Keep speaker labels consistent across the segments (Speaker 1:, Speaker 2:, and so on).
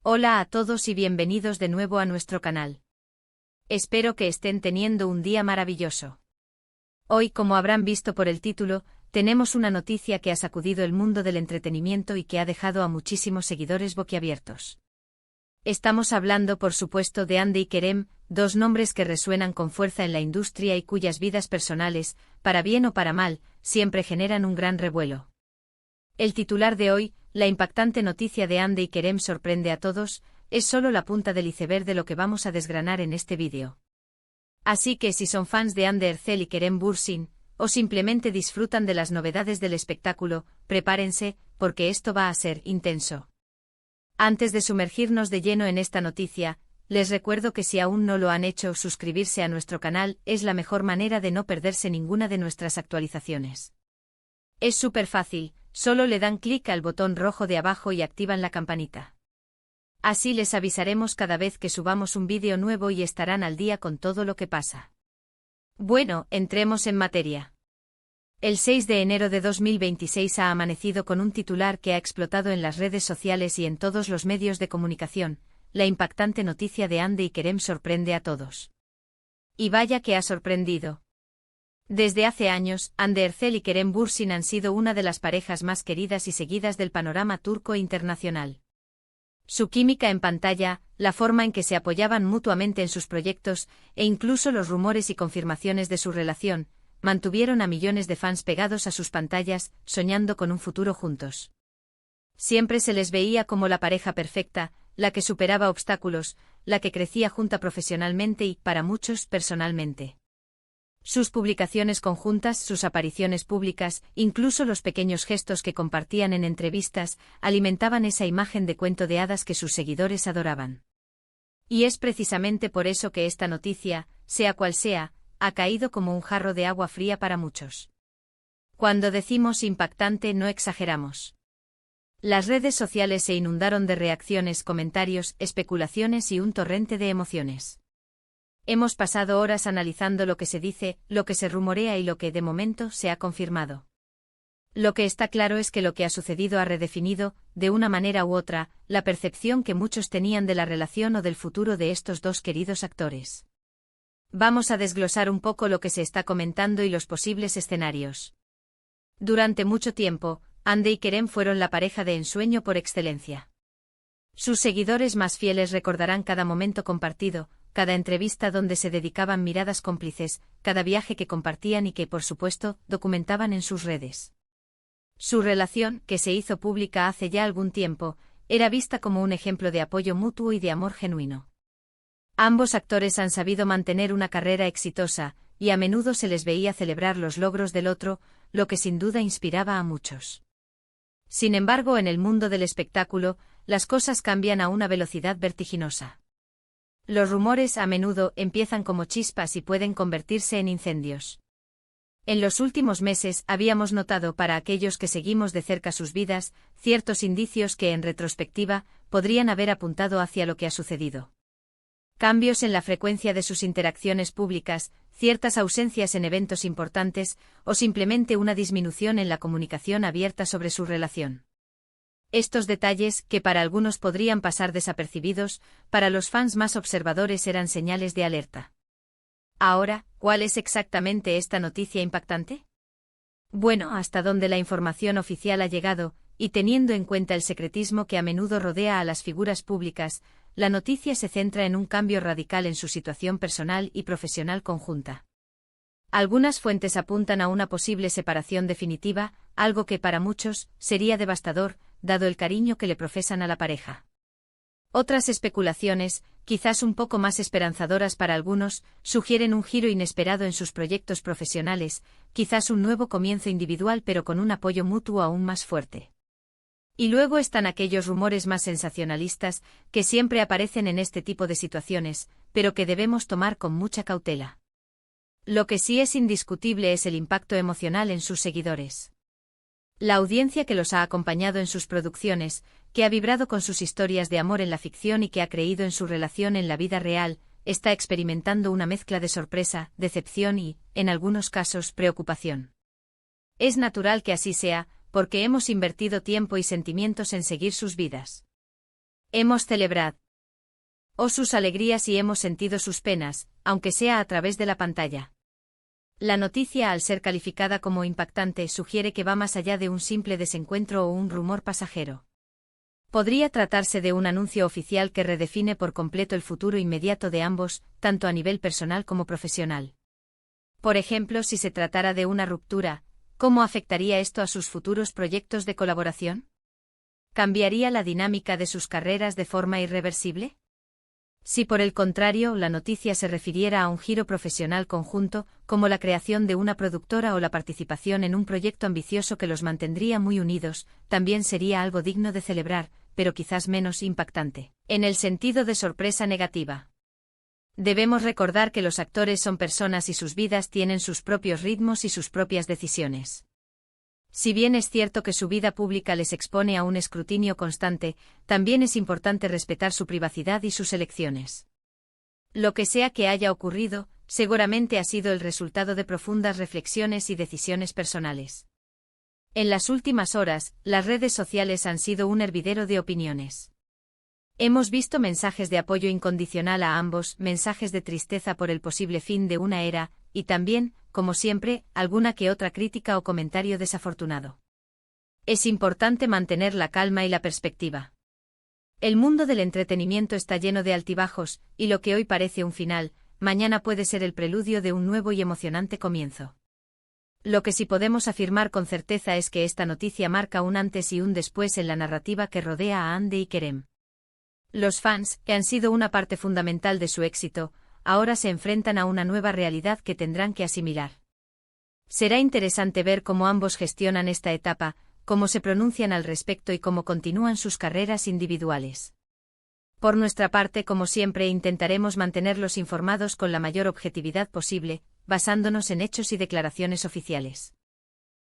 Speaker 1: Hola a todos y bienvenidos de nuevo a nuestro canal. Espero que estén teniendo un día maravilloso. Hoy, como habrán visto por el título, tenemos una noticia que ha sacudido el mundo del entretenimiento y que ha dejado a muchísimos seguidores boquiabiertos. Estamos hablando, por supuesto, de Hande y Kerem, dos nombres que resuenan con fuerza en la industria y cuyas vidas personales, para bien o para mal, siempre generan un gran revuelo. El titular de hoy, la impactante noticia de Hande y Kerem sorprende a todos, es solo la punta del iceberg de lo que vamos a desgranar en este vídeo. Así que si son fans de Hande Erçel y Kerem Bürsin, o simplemente disfrutan de las novedades del espectáculo, prepárense, porque esto va a ser intenso. Antes de sumergirnos de lleno en esta noticia, les recuerdo que si aún no lo han hecho, suscribirse a nuestro canal es la mejor manera de no perderse ninguna de nuestras actualizaciones. Es súper fácil, solo le dan clic al botón rojo de abajo y activan la campanita. Así les avisaremos cada vez que subamos un vídeo nuevo y estarán al día con todo lo que pasa. Bueno, entremos en materia. El 6 de enero de 2026 ha amanecido con un titular que ha explotado en las redes sociales y en todos los medios de comunicación: la impactante noticia de Hande y Kerem sorprende a todos. Y vaya que ha sorprendido. Desde hace años, Hande Erçel y Kerem Bürsin han sido una de las parejas más queridas y seguidas del panorama turco e internacional. Su química en pantalla, la forma en que se apoyaban mutuamente en sus proyectos, e incluso los rumores y confirmaciones de su relación, mantuvieron a millones de fans pegados a sus pantallas, soñando con un futuro juntos. Siempre se les veía como la pareja perfecta, la que superaba obstáculos, la que crecía junta profesionalmente y, para muchos, personalmente. Sus publicaciones conjuntas, sus apariciones públicas, incluso los pequeños gestos que compartían en entrevistas, alimentaban esa imagen de cuento de hadas que sus seguidores adoraban. Y es precisamente por eso que esta noticia, sea cual sea, ha caído como un jarro de agua fría para muchos. Cuando decimos impactante no exageramos. Las redes sociales se inundaron de reacciones, comentarios, especulaciones y un torrente de emociones. Hemos pasado horas analizando lo que se dice, lo que se rumorea y lo que, de momento, se ha confirmado. Lo que está claro es que lo que ha sucedido ha redefinido, de una manera u otra, la percepción que muchos tenían de la relación o del futuro de estos dos queridos actores. Vamos a desglosar un poco lo que se está comentando y los posibles escenarios. Durante mucho tiempo, Hande y Kerem fueron la pareja de ensueño por excelencia. Sus seguidores más fieles recordarán cada momento compartido, cada entrevista donde se dedicaban miradas cómplices, cada viaje que compartían y que, por supuesto, documentaban en sus redes. Su relación, que se hizo pública hace ya algún tiempo, era vista como un ejemplo de apoyo mutuo y de amor genuino. Ambos actores han sabido mantener una carrera exitosa, y a menudo se les veía celebrar los logros del otro, lo que sin duda inspiraba a muchos. Sin embargo, en el mundo del espectáculo, las cosas cambian a una velocidad vertiginosa. Los rumores a menudo empiezan como chispas y pueden convertirse en incendios. En los últimos meses habíamos notado, para aquellos que seguimos de cerca sus vidas, ciertos indicios que, en retrospectiva, podrían haber apuntado hacia lo que ha sucedido. Cambios en la frecuencia de sus interacciones públicas, ciertas ausencias en eventos importantes, o simplemente una disminución en la comunicación abierta sobre su relación. Estos detalles, que para algunos podrían pasar desapercibidos, para los fans más observadores eran señales de alerta. Ahora, ¿cuál es exactamente esta noticia impactante? Bueno, hasta donde la información oficial ha llegado, y teniendo en cuenta el secretismo que a menudo rodea a las figuras públicas, la noticia se centra en un cambio radical en su situación personal y profesional conjunta. Algunas fuentes apuntan a una posible separación definitiva, algo que para muchos sería devastador, dado el cariño que le profesan a la pareja. Otras especulaciones, quizás un poco más esperanzadoras para algunos, sugieren un giro inesperado en sus proyectos profesionales, quizás un nuevo comienzo individual pero con un apoyo mutuo aún más fuerte. Y luego están aquellos rumores más sensacionalistas, que siempre aparecen en este tipo de situaciones, pero que debemos tomar con mucha cautela. Lo que sí es indiscutible es el impacto emocional en sus seguidores. La audiencia que los ha acompañado en sus producciones, que ha vibrado con sus historias de amor en la ficción y que ha creído en su relación en la vida real, está experimentando una mezcla de sorpresa, decepción y, en algunos casos, preocupación. Es natural que así sea, porque hemos invertido tiempo y sentimientos en seguir sus vidas. Hemos celebrado sus alegrías y hemos sentido sus penas, aunque sea a través de la pantalla. La noticia, al ser calificada como impactante, sugiere que va más allá de un simple desencuentro o un rumor pasajero. Podría tratarse de un anuncio oficial que redefine por completo el futuro inmediato de ambos, tanto a nivel personal como profesional. Por ejemplo, si se tratara de una ruptura, ¿cómo afectaría esto a sus futuros proyectos de colaboración? ¿Cambiaría la dinámica de sus carreras de forma irreversible? Si por el contrario la noticia se refiriera a un giro profesional conjunto, como la creación de una productora o la participación en un proyecto ambicioso que los mantendría muy unidos, también sería algo digno de celebrar, pero quizás menos impactante, en el sentido de sorpresa negativa. Debemos recordar que los actores son personas y sus vidas tienen sus propios ritmos y sus propias decisiones. Si bien es cierto que su vida pública les expone a un escrutinio constante, también es importante respetar su privacidad y sus elecciones. Lo que sea que haya ocurrido, seguramente ha sido el resultado de profundas reflexiones y decisiones personales. En las últimas horas, las redes sociales han sido un hervidero de opiniones. Hemos visto mensajes de apoyo incondicional a ambos, mensajes de tristeza por el posible fin de una era, y también, como siempre, alguna que otra crítica o comentario desafortunado. Es importante mantener la calma y la perspectiva. El mundo del entretenimiento está lleno de altibajos, y lo que hoy parece un final, mañana puede ser el preludio de un nuevo y emocionante comienzo. Lo que sí podemos afirmar con certeza es que esta noticia marca un antes y un después en la narrativa que rodea a Hande y Kerem. Los fans, que han sido una parte fundamental de su éxito, ahora se enfrentan a una nueva realidad que tendrán que asimilar. Será interesante ver cómo ambos gestionan esta etapa, cómo se pronuncian al respecto y cómo continúan sus carreras individuales. Por nuestra parte, como siempre, intentaremos mantenerlos informados con la mayor objetividad posible, basándonos en hechos y declaraciones oficiales.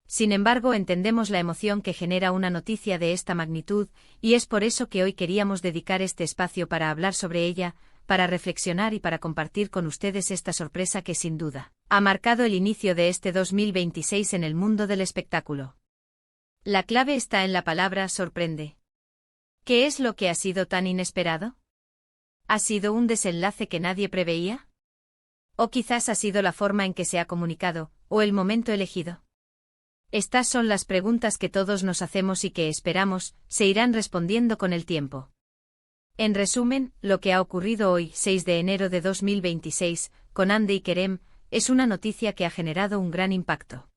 Speaker 1: Sin embargo, entendemos la emoción que genera una noticia de esta magnitud, y es por eso que hoy queríamos dedicar este espacio para hablar sobre ella, para reflexionar y para compartir con ustedes esta sorpresa que sin duda ha marcado el inicio de este 2026 en el mundo del espectáculo. La clave está en la palabra sorprende. ¿Qué es lo que ha sido tan inesperado? ¿Ha sido un desenlace que nadie preveía? ¿O quizás ha sido la forma en que se ha comunicado, o el momento elegido? Estas son las preguntas que todos nos hacemos y que esperamos se irán respondiendo con el tiempo. En resumen, lo que ha ocurrido hoy, 6 de enero de 2026, con Hande y Kerem, es una noticia que ha generado un gran impacto.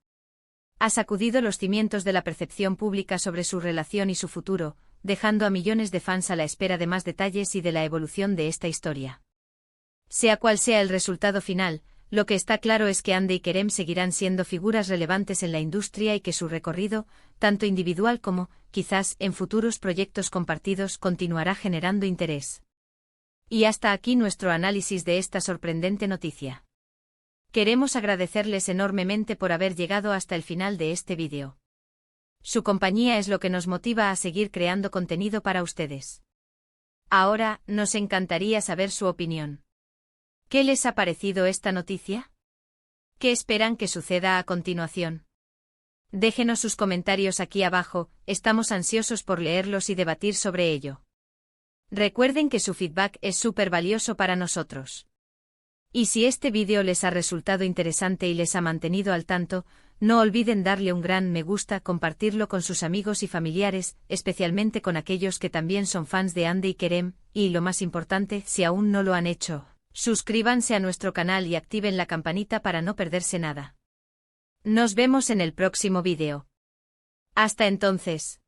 Speaker 1: Ha sacudido los cimientos de la percepción pública sobre su relación y su futuro, dejando a millones de fans a la espera de más detalles y de la evolución de esta historia. Sea cual sea el resultado final, lo que está claro es que Hande y Kerem seguirán siendo figuras relevantes en la industria y que su recorrido, tanto individual como, quizás, en futuros proyectos compartidos, continuará generando interés. Y hasta aquí nuestro análisis de esta sorprendente noticia. Queremos agradecerles enormemente por haber llegado hasta el final de este vídeo. Su compañía es lo que nos motiva a seguir creando contenido para ustedes. Ahora, nos encantaría saber su opinión. ¿Qué les ha parecido esta noticia? ¿Qué esperan que suceda a continuación? Déjenos sus comentarios aquí abajo, estamos ansiosos por leerlos y debatir sobre ello. Recuerden que su feedback es súper valioso para nosotros. Y si este vídeo les ha resultado interesante y les ha mantenido al tanto, no olviden darle un gran me gusta, compartirlo con sus amigos y familiares, especialmente con aquellos que también son fans de Hande y Kerem, y lo más importante, si aún no lo han hecho, suscríbanse a nuestro canal y activen la campanita para no perderse nada. Nos vemos en el próximo vídeo. Hasta entonces.